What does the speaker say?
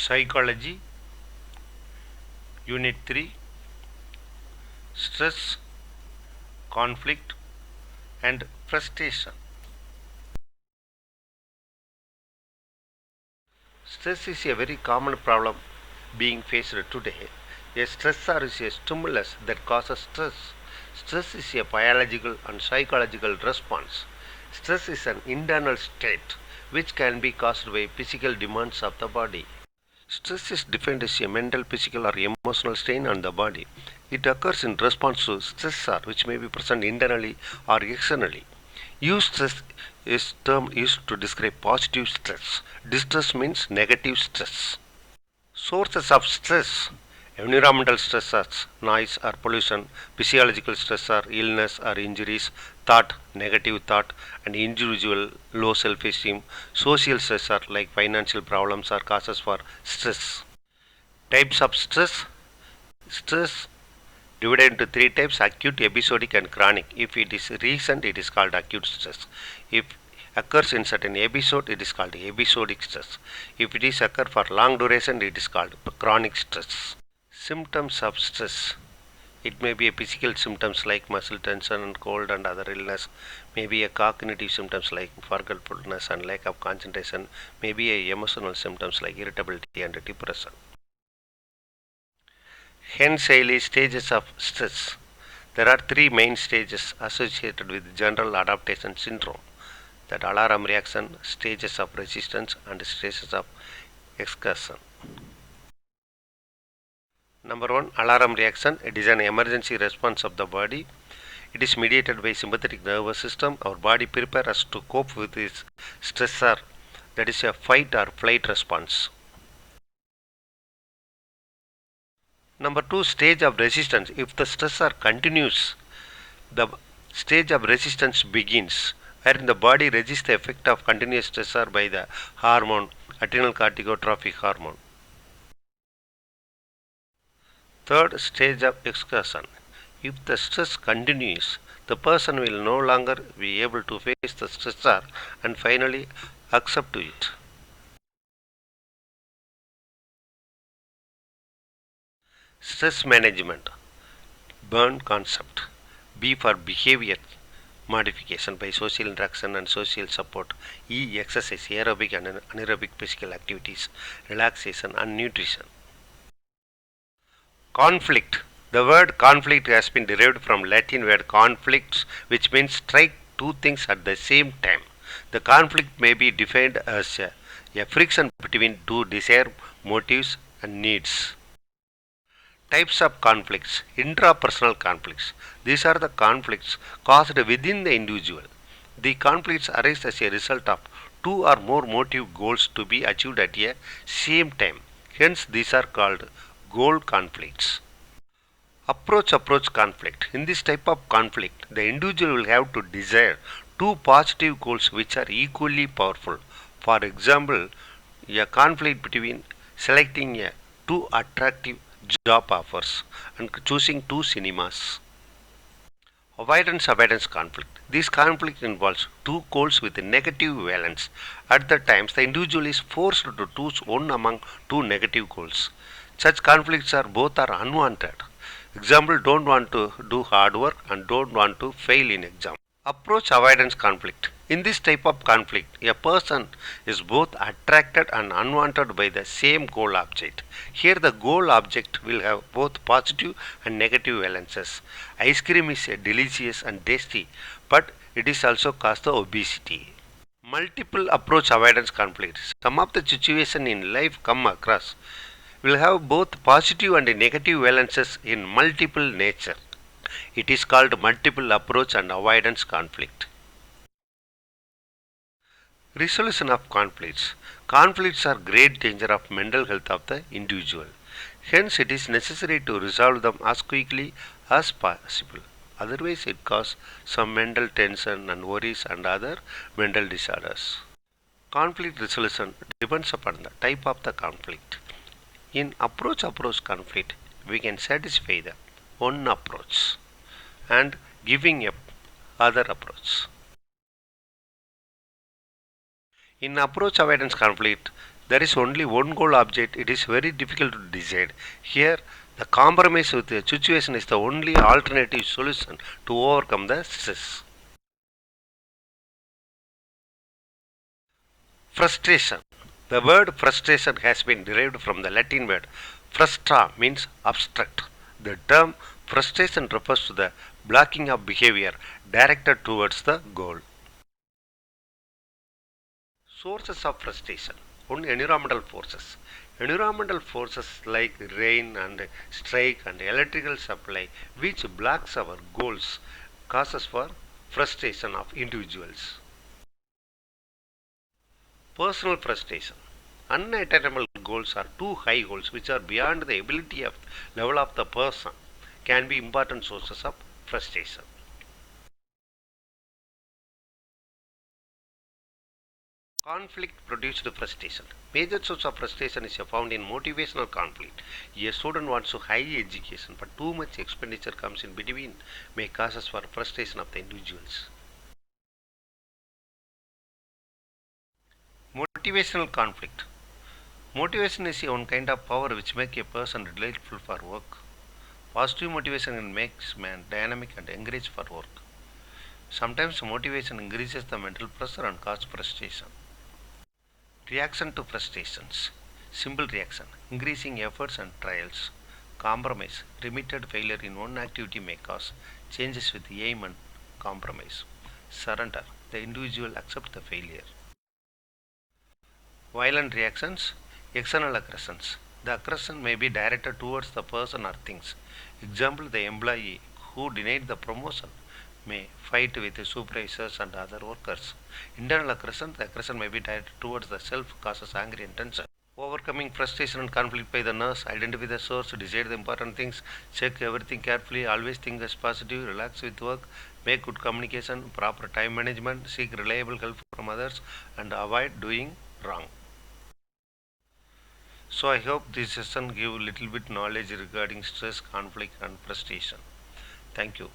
Psychology, Unit 3, Stress, Conflict and Frustration. Stress is a very common problem being faced today. A stressor is a stimulus that causes stress. Stress is a biological and psychological response. Stress is an internal state which can be caused by physical demands of the body. Stress is defined as a mental, physical, or emotional strain on the body. It occurs in response to stressor, which may be present internally or externally. Use stress is term used to describe positive stress. Distress means negative stress. Sources of stress: environmental stressors, noise or pollution; physiological stressor, illness or injuries; thought, negative thought, and individual low self-esteem; social stressor like financial problems or causes for stress. Types of stress: stress divided into three types: acute, episodic, and chronic. If it is recent, it is called acute stress. If occurs in certain episode, it is called episodic stress. If it is occur for long duration, it is called chronic stress. Symptoms of stress: it may be a physical symptoms like muscle tension and cold and other illness, maybe a cognitive symptoms like forgetfulness and lack of concentration, maybe a emotional symptoms like irritability and depression. Hence, early stages of stress. There are three main stages associated with general adaptation syndrome: that alarm reaction, stages of resistance, and stages of excursion. Number one, alarm reaction. It is an emergency response of the body. It is mediated by sympathetic nervous system. Our body prepares us to cope with this stressor, that is a fight or flight response. Number two, stage of resistance. If the stressor continues, the stage of resistance begins, wherein the body resists the effect of continuous stressor by the hormone, adrenal corticotrophic hormone. Third, stage of excursion. If the stress continues, the person will no longer be able to face the stressor and finally accept to it. Stress management. Burn concept. B for behavior modification by social interaction and social support. E, exercise, aerobic and anaerobic physical activities, relaxation and nutrition. Conflict. The word conflict has been derived from Latin word conflicts, which means strike two things at the same time. The conflict may be defined as a friction between two desired motives and needs. Types of conflicts: intrapersonal conflicts. These are the conflicts caused within the individual. The conflicts arise as a result of two or more motive goals to be achieved at a same time. Hence, these are called goal conflicts. Approach conflict. In this type of conflict, the individual will have to desire two positive goals which are equally powerful. For example, a conflict between selecting two attractive job offers and choosing two cinemas. Avoidance conflict. This conflict involves two goals with a negative valence. At the times, the individual is forced to choose one among two negative goals. Such conflicts are both are unwanted. Example: don't want to do hard work and don't want to fail in exam. Approach avoidance conflict. In this type of conflict, a person is both attracted and unwanted by the same goal object. Here, the goal object will have both positive and negative valences. Ice cream is delicious and tasty, but it is also cause the obesity. Multiple approach avoidance conflict. Some of the situation in life come across will have both positive and negative valences in multiple nature. It is called multiple approach and avoidance conflict. Resolution of conflicts. Conflicts are great danger of mental health of the individual. Hence, it is necessary to resolve them as quickly as possible. Otherwise, it causes some mental tension and worries and other mental disorders. Conflict resolution depends upon the type of the conflict. In approach conflict, we can satisfy the one approach and giving up other approach. In approach avoidance conflict, there is only one goal object, it is very difficult to decide. Here, the compromise with the situation is the only alternative solution to overcome the stress. Frustration. The word frustration has been derived from the Latin word frustra, means obstruct. The term frustration refers to the blocking of behavior directed towards the goal. Sources of frustration. One, environmental forces. Environmental forces like rain and strike and electrical supply, which blocks our goals, causes for frustration of individuals. Personal frustration. Unattainable goals are too high goals which are beyond the ability of level of the person can be important sources of frustration. Conflict produced frustration. Major source of frustration is found in motivational conflict. A student wants to high education but too much expenditure comes in between may causes for frustration of the individuals. Motivational conflict. Motivation is one kind of power which makes a person delightful for work. Positive motivation makes man dynamic and encouraged for work. Sometimes motivation increases the mental pressure and causes frustration. Reaction to frustrations. Simple reaction. Increasing efforts and trials. Compromise. Repeated failure in one activity may cause changes with aim and compromise. Surrender. The individual accepts the failure. Violent reactions. External aggressions. The aggression may be directed towards the person or things. Example, the employee who denied the promotion may fight with the supervisors and other workers. Internal aggression, the aggression may be directed towards the self, causes anger and tension. Overcoming frustration and conflict by the nurse, identify the source, decide the important things, check everything carefully, always think as positive, relax with work, make good communication, proper time management, seek reliable help from others, and avoid doing wrong. So I hope this session give little bit knowledge regarding stress, conflict and frustration. Thank you.